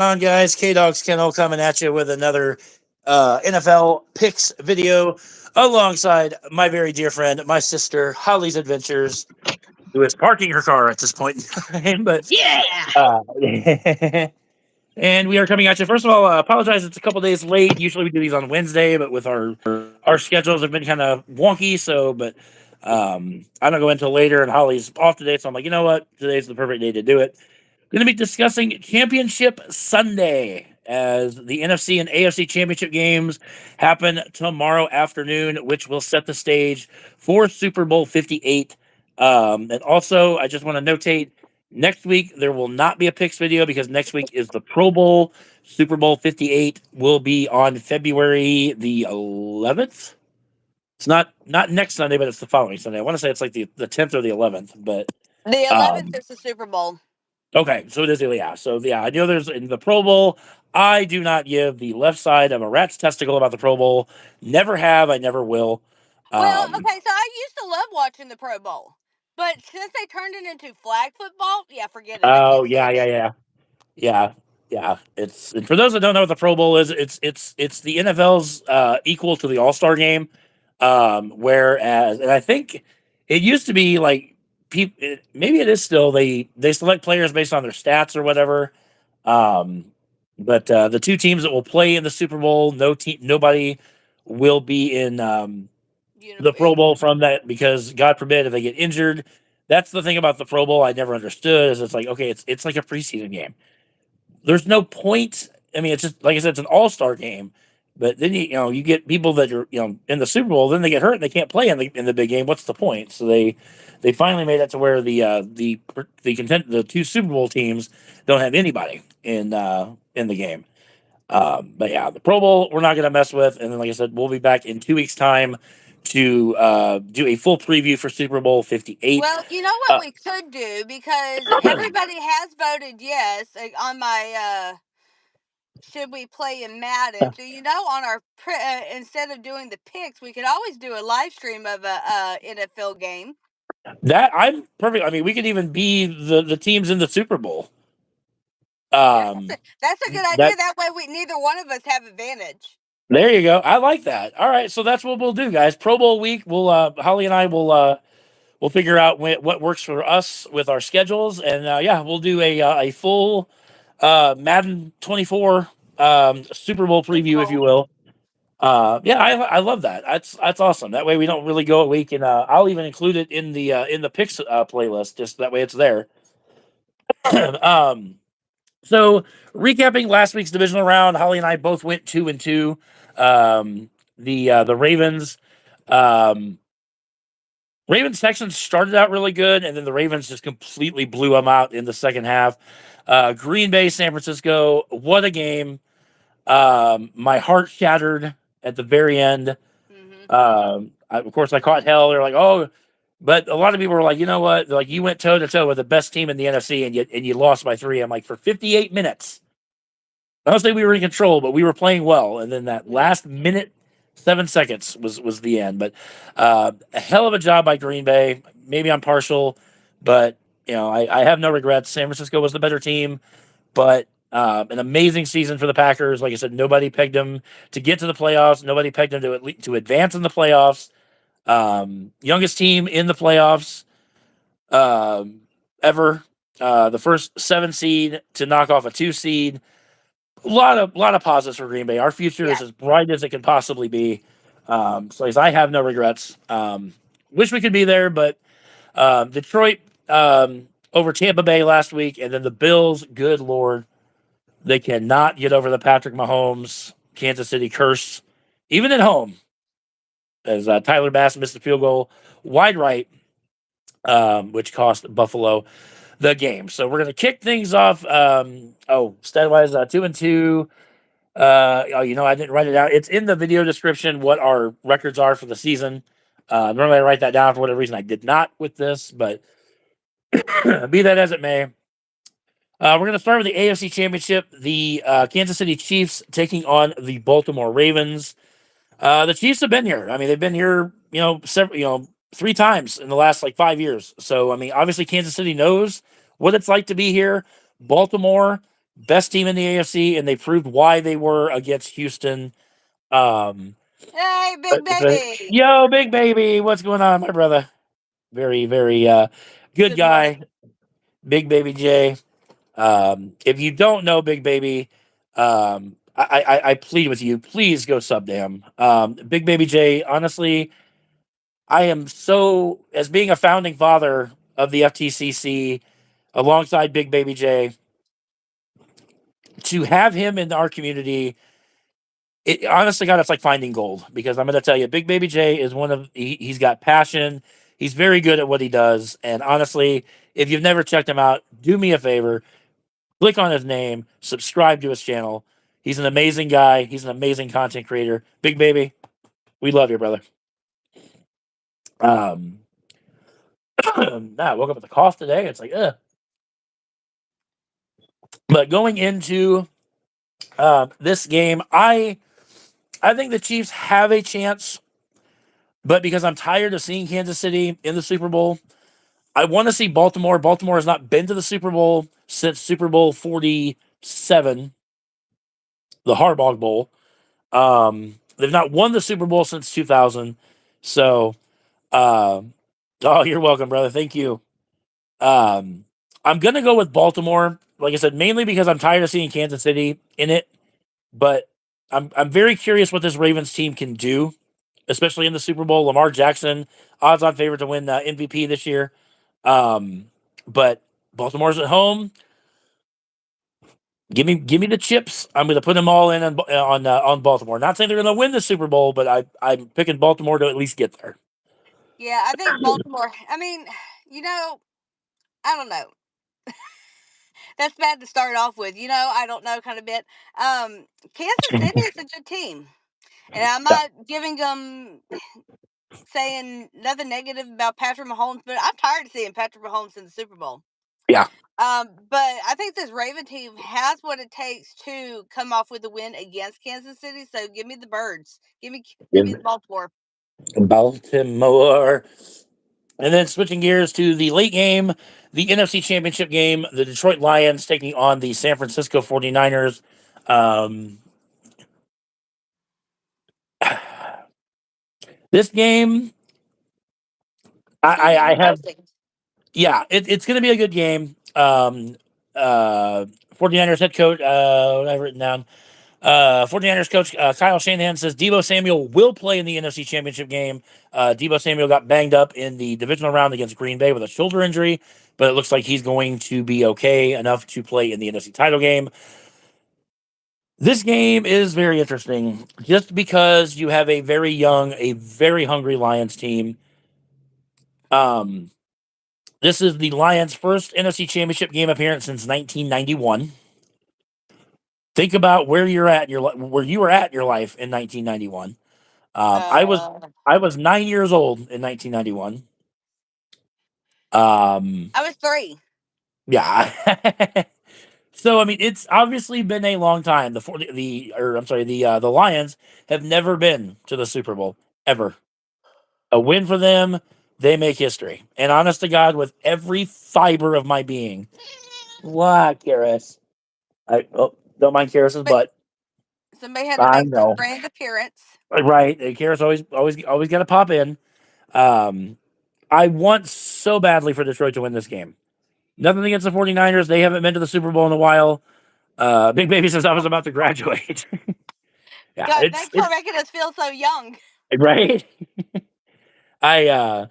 On, guys? K-Dog's Kennel coming at you with another NFL picks video alongside my very dear friend, my sister, Holly's Adventures, who is parking her car at this point in time. But Yeah. uh, and we are coming at you. First of all, apologize. It's a couple days late. Usually we do these on Wednesday, but with our schedules have been kind of wonky. I don't go until later, and Holly's off today, so I'm like, you know what? Today's the perfect day to do it. Going to be discussing Championship Sunday as the NFC and AFC Championship games happen tomorrow afternoon, which will set the stage for Super Bowl 58. And also, I just want to notate next week there will not be a picks video because next week is the Pro Bowl. Super Bowl 58 will be on February the 11th. It's not next Sunday, but it's the following Sunday. I want to say it's like the 10th or the 11th, but The 11th is the Super Bowl. okay, so it is, yeah. So yeah, I know there's in the Pro Bowl. I do not give the left side of a rat's testicle about the Pro Bowl. Never have. I never will. Well, okay, so I used to love watching the Pro Bowl, but since they turned it into flag football, yeah, forget it. Oh yeah. It's, and for those that don't know what the Pro Bowl is, it's the NFL's equal to the All Star game. Whereas, and I think it used to be like people. Maybe it is still. They select players based on their stats or whatever. But the two teams that will play in the Super Bowl, nobody will be in the Pro Bowl from that because God forbid if they get injured. That's the thing about the Pro Bowl I never understood is it's like, okay, it's like a preseason game. There's no point. I mean, it's just like I said, it's an all-star game. But then you get people that are in the Super Bowl, then they get hurt and they can't play in the big game. What's the point? So they finally made it to where the two Super Bowl teams don't have anybody in the game. But yeah, the Pro Bowl we're not going to mess with, and then like I said, we'll be back in 2 weeks' time to do a full preview for Super Bowl 58. Well, you know what we could do because everybody has voted yes on my. Should we play in Madden? So on our instead of doing the picks, we could always do a live stream of a NFL game. That I'm perfect. I mean, we could even be the teams in the Super Bowl. That's a good idea. That way, neither one of us have advantage. There you go. I like that. All right, so that's what we'll do, guys. Pro Bowl week. We'll Holly and I we'll figure out what works for us with our schedules, and we'll do a full Madden 24 Super Bowl preview, if you will. I love that. That's awesome. That way we don't really go a week, and I'll even include it in the picks playlist, just that way it's there. So recapping last week's divisional round, Holly and I both went 2-2. The Ravens, Texans started out really good, and then the Ravens just completely blew them out in the second half. Green Bay, San Francisco, what a game! My heart shattered at the very end. Of course, I caught hell. They're like, oh, but a lot of people were like, you know what? They're like, you went toe to toe with the best team in the NFC, and you lost by 3. I'm like, for 58 minutes. I don't say we were in control, but we were playing well. And then that last minute, 7 seconds was the end. But a hell of a job by Green Bay. Maybe I'm partial, but I have no regrets. San Francisco was the better team, but an amazing season for the Packers. Like I said, nobody pegged them to get to the playoffs. Nobody pegged them to advance in the playoffs. Youngest team in the playoffs ever. The first 7 seed to knock off a 2 seed. A lot of positives for Green Bay. Our future is as bright as it can possibly be. So I have no regrets. Wish we could be there, but Detroit over Tampa Bay last week, and then the Bills. Good Lord, they cannot get over the Patrick Mahomes Kansas City curse, even at home. As Tyler Bass missed the field goal wide right, which cost Buffalo the game. So we're going to kick things off. Stat-wise, 2-2. I didn't write it out. It's in the video description what our records are for the season. Normally I write that down for whatever reason. I did not with this, but be that as it may. We're going to start with the AFC Championship. The Kansas City Chiefs taking on the Baltimore Ravens. The Chiefs have been here. I mean, they've been here, several, 3 times in the last 5 years. So, I mean, obviously Kansas City knows what it's like to be here. Baltimore best team in the AFC, and they proved why they were against Houston. Um, Hey, big baby. Yo, big baby, what's going on, my brother? Very, very good Good morning. guy, Big Baby J. If you don't know Big Baby, I plead with you, please go sub to him. Big Baby J, honestly, I am so, as being a founding father of the FTCC alongside Big Baby J, to have him in our community, it honestly, God, it's like finding gold because I'm going to tell you, Big Baby J is he's got passion. He's very good at what he does. And honestly, if you've never checked him out, do me a favor, click on his name, subscribe to his channel. He's an amazing guy. He's an amazing content creator. Big Baby, we love you, brother. I woke up with a cough today. It's like, ugh. But going into this game, I think the Chiefs have a chance, but because I'm tired of seeing Kansas City in the Super Bowl, I want to see Baltimore. Baltimore has not been to the Super Bowl since Super Bowl 47, the Harbaugh Bowl. They've not won the Super Bowl since 2000. So, oh, you're welcome, brother. Thank you. I'm gonna go with Baltimore. Like I said, mainly because I'm tired of seeing Kansas City in it. But I'm very curious what this Ravens team can do, especially in the Super Bowl. Lamar Jackson, odds-on favorite to win the MVP this year. But Baltimore's at home. Give me the chips. I'm going to put them all in on Baltimore. Not saying they're going to win the Super Bowl, but I'm picking Baltimore to at least get there. Yeah, I think Baltimore. I mean, you know, I don't know. That's bad to start off with. I don't know kind of bit. Kansas City is a good team, and I'm Yeah, not giving them saying nothing negative about Patrick Mahomes, but I'm tired of seeing Patrick Mahomes in the Super Bowl. yeah. But I think this Raven team has what it takes to come off with a win against Kansas City. So give me the birds. Give me the Baltimore. Baltimore. And then switching gears to the late game, the NFC Championship game, the Detroit Lions taking on the San Francisco 49ers. Um, this game, It's gonna be I have, interesting. yeah, it's going to be a good game. 49ers head coach, what I've written down. 49ers coach Kyle Shanahan says Deebo Samuel will play in the NFC Championship game. Deebo Samuel got banged up in the divisional round against Green Bay with a shoulder injury, but it looks like he's going to be okay enough to play in the NFC title game. This game is very interesting just because you have a very young, a very hungry Lions team. Um, this is the Lions' first NFC Championship game appearance since 1991. Think about where you're at in where you were at in your life in 1991. Um, I was Uh, I was 9 years old in 1991. Um, I was 3. yeah. So I mean, it's obviously been a long time. The Lions have never been to the Super Bowl ever. A win for them, they make history. And honest to God, with every fiber of my being, what, Karis? Don't mind Karis's But butt. somebody had to I make their know, grand appearance. right? Karis always got to pop in. Um, I want so badly for Detroit to win this game. Nothing against the 49ers. They haven't been to the Super Bowl in a while. Big Baby says I was about to graduate. Yeah, God, it's thanks for making us feel so young. right. I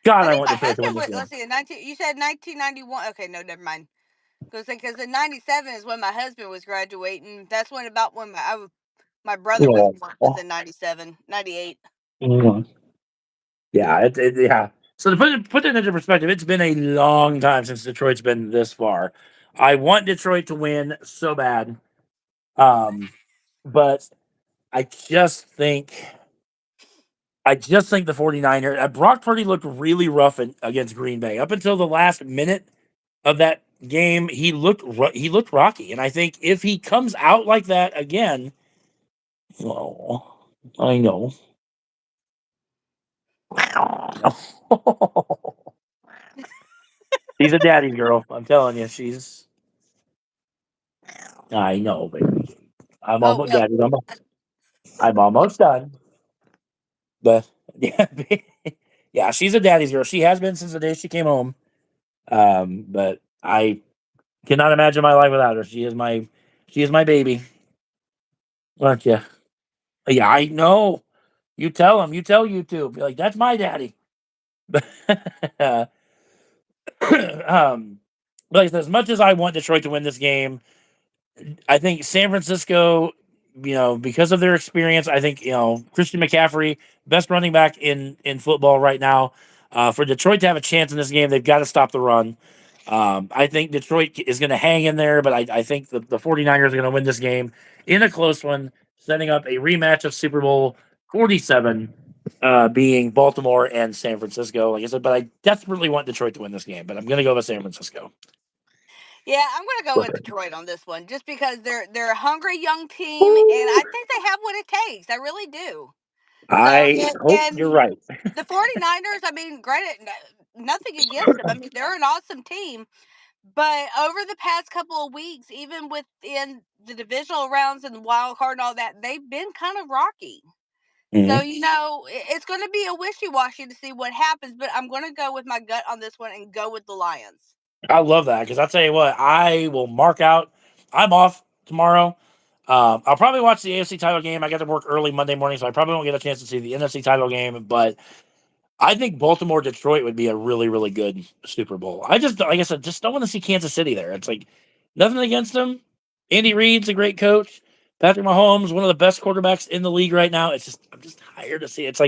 God, I I think want my Detroit to win husband this was. game. Let's see, you said 1991. Okay, no, never mind. Because in '97 is when my husband was graduating. That's when my brother was Oh, born, was in '97, '98. mm. Yeah, yeah. So to put it into perspective, it's been a long time since Detroit's been this far. I want Detroit to win so bad, um, but I just think the 49ers. Brock Purdy looked really rough against Green Bay up until the last minute of that game. He looked rocky, and I think if he comes out like that again, oh, I know. She's a daddy's girl. I'm telling you, she's I know, baby. I'm Oh, almost, Daddy, I'm almost done. But yeah, yeah, she's a daddy's girl. She has been since the day she came home. But I cannot imagine my life without her. She is my baby, aren't you? Yeah, I know. You tell him. You tell YouTube. Be like, that's my daddy. um, like as much as I want Detroit to win this game, I think San Francisco, because of their experience, I think Christian McCaffrey, best running back in football right now. For Detroit to have a chance in this game, they've got to stop the run. I think Detroit is going to hang in there, but I think the 49ers are going to win this game in a close one, setting up a rematch of Super Bowl 47, being Baltimore and San Francisco. Like I said, but I desperately want Detroit to win this game, but I'm going to go with San Francisco. yeah, I'm gonna go with Detroit on this one, just because they're a hungry young team, and I think they have what it takes. I really do. So, I hope you're and right. the 49ers, I mean, granted, nothing against them. I mean, they're an awesome team, but over the past couple of weeks, even within the divisional rounds and the wild card and all that, they've been kind of rocky. So, Mhm. it's going to be a wishy-washy to see what happens, but I'm going to go with my gut on this one and go with the Lions. I love that because I'll tell you what, I will mark out. I'm off tomorrow. I'll probably watch the AFC title game. I got to work early Monday morning, so I probably won't get a chance to see the NFC title game. But I think Baltimore Detroit would be a really, really good Super Bowl. I just, like I said, just don't want to see Kansas City there. It's like nothing against them. Andy Reid's a great coach. Patrick Mahomes, one of the best quarterbacks in the league right now. It's just, I'm just tired to see it. It's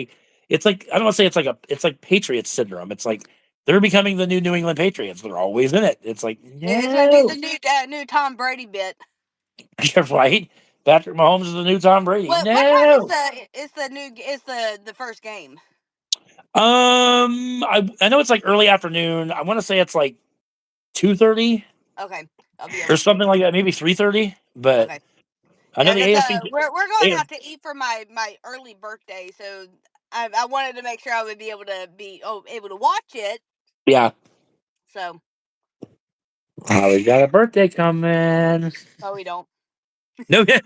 like I don't want to say it's like Patriots syndrome. It's like they're becoming the New England Patriots. They're always in it. It's like It's going to be no, the new Tom Brady bit. you're right. Patrick Mahomes is the new Tom Brady. What time No. is the first game? I know it's like early afternoon. I want to say it's like 2:30 Okay, I'll be able or to see. something like that, maybe 3:30. But Okay. I know Yeah, the because AFC. we're going out to eat for my early birthday, so I wanted to make sure I would be able to watch it. Yeah, So we got a birthday coming. no, we don't. No, It's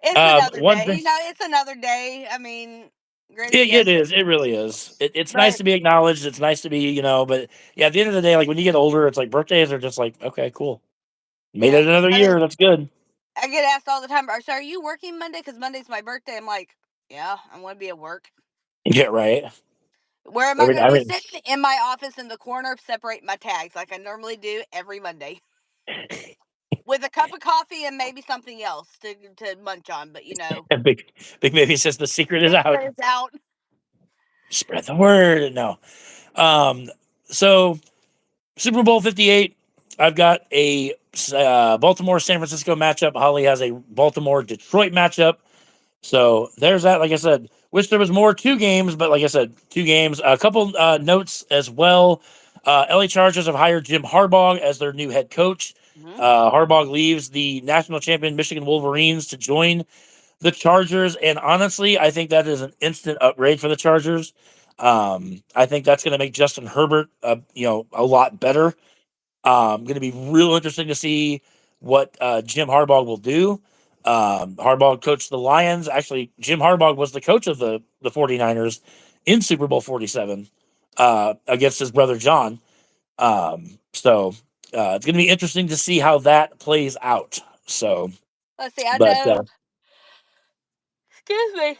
another one day. thing. It's another day. I mean, granted, It yes, is. It really is. It's nice but to be acknowledged. It's nice to be, but yeah, at the end of the day, like when you get older, it's like birthdays are just like, okay, cool. Made yeah. it another I mean, year. That's good. I get asked all the time, "So are you working Monday? Because Monday's my birthday." I'm like, "Yeah, I'm going to be at work." Yeah, right. Where am I going to be sitting? In my office in the corner, separate my tags like I normally do every Monday, with a cup of coffee and maybe something else to munch on. But big, big baby says the secret is out. it's out. Spread the word. No. Um. So Super Bowl 58. I've got a Baltimore San Francisco matchup. Holly has a Baltimore Detroit matchup. So there's that. Like I said, wish there was more 2 games, but like I said, 2 games. A couple notes as well. LA Chargers have hired Jim Harbaugh as their new head coach. Mm-hmm. Harbaugh leaves the national champion Michigan Wolverines to join the Chargers, and honestly, I think that is an instant upgrade for the Chargers. I think that's going to make Justin Herbert, a lot better. Going to be real interesting to see what Jim Harbaugh will do. Harbaugh coached the Lions. Actually, Jim Harbaugh was the coach of the 49ers in Super Bowl 47 against his brother John. So it's going to be interesting to see how that plays out. So, Let's see. I but know. Excuse me.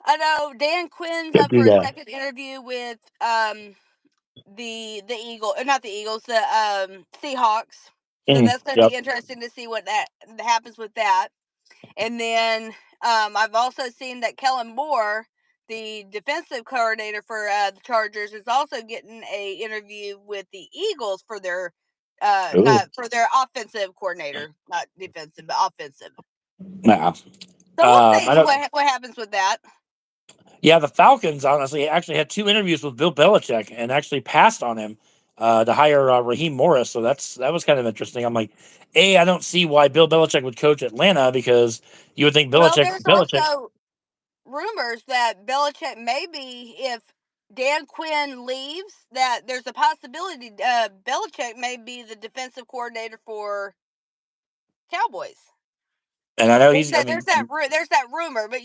I know Dan Quinn's up do for a that. second interview with the Eagle, not the Eagles, the Seahawks. So that's going to Yep. be interesting to see what that happens with that. And then I've also seen that Kellen Moore, the defensive coordinator for the Chargers, is also getting a interview with the Eagles for their Ooh. not for their offensive coordinator, not defensive, but offensive. Nah. So we'll I see don't. what happens with that. Yeah, the Falcons honestly actually had 2 interviews with Bill Belichick and actually passed on him to hire Raheem Morris. So that was kind of interesting. I'm like, I don't see why Bill Belichick would coach Atlanta because you would think Well, Belichick there's Belichick. also rumors that Belichick maybe if Dan Quinn leaves, that there's a possibility Belichick may be the defensive coordinator for Cowboys. And I know There's I that, mean, there's that rumor, but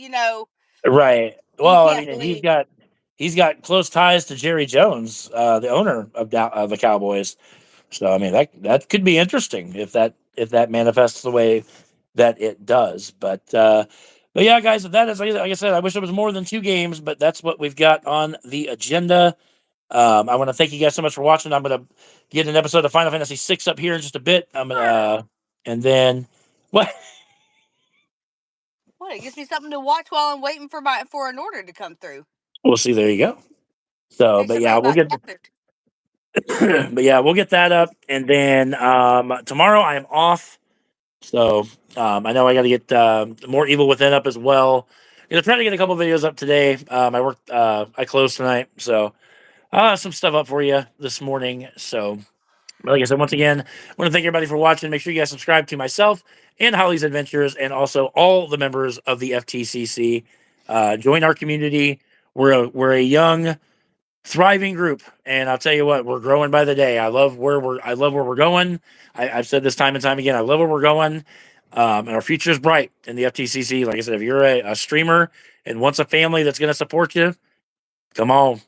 right. you Well, I can't mean, and believe. he's got close ties to Jerry Jones, the owner of the Cowboys. So I mean, that could be interesting if that manifests the way that it does. But yeah, guys, that is like I said, I wish it was more than 2 games, but that's what we've got on the agenda. I want to thank you guys so much for watching. I'm gonna get an episode of Final Fantasy VI up here in just a bit. I'm gonna and then what? What? It gives me something to watch while I'm waiting for an order to come through. We'll see. There you go. So, Makes everybody about cat food. but yeah, we'll get that up, and then tomorrow I am off. So I know I got to get more Evil Within up as well. Gonna try to get a couple videos up today. I closed tonight, so some stuff up for you this morning. So, like I said, once again, I want to thank everybody for watching. Make sure you guys subscribe to myself and Holly's Adventures, and also all the members of the FTCC. Join our community. We're a young, thriving group, and I'll tell you what, we're growing by the day. I love where we're going. I've said this time and time again. I love where we're going, and our future is bright in the FTCC. Like I said, if you're a streamer and wants a family that's going to support you, come on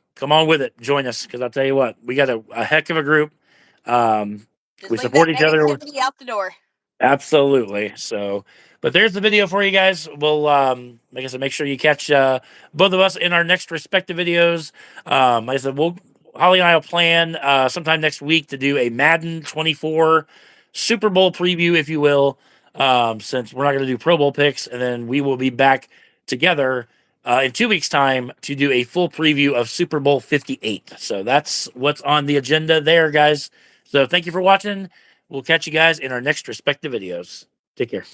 with it. Join us, because I'll tell you what, we got a heck of a group. Just We leave that support each other. negativity out the door. Absolutely. So, but there's the video for you guys. We'll, like I said, make sure you catch both of us in our next respective videos. Like I said, Holly and I will plan sometime next week to do a Madden 24 Super Bowl preview, if you will, since we're not going to do Pro Bowl picks, and then we will be back together in 2 weeks' time to do a full preview of Super Bowl 58. So that's what's on the agenda there, guys. So thank you for watching. We'll catch you guys in our next respective videos. Take care.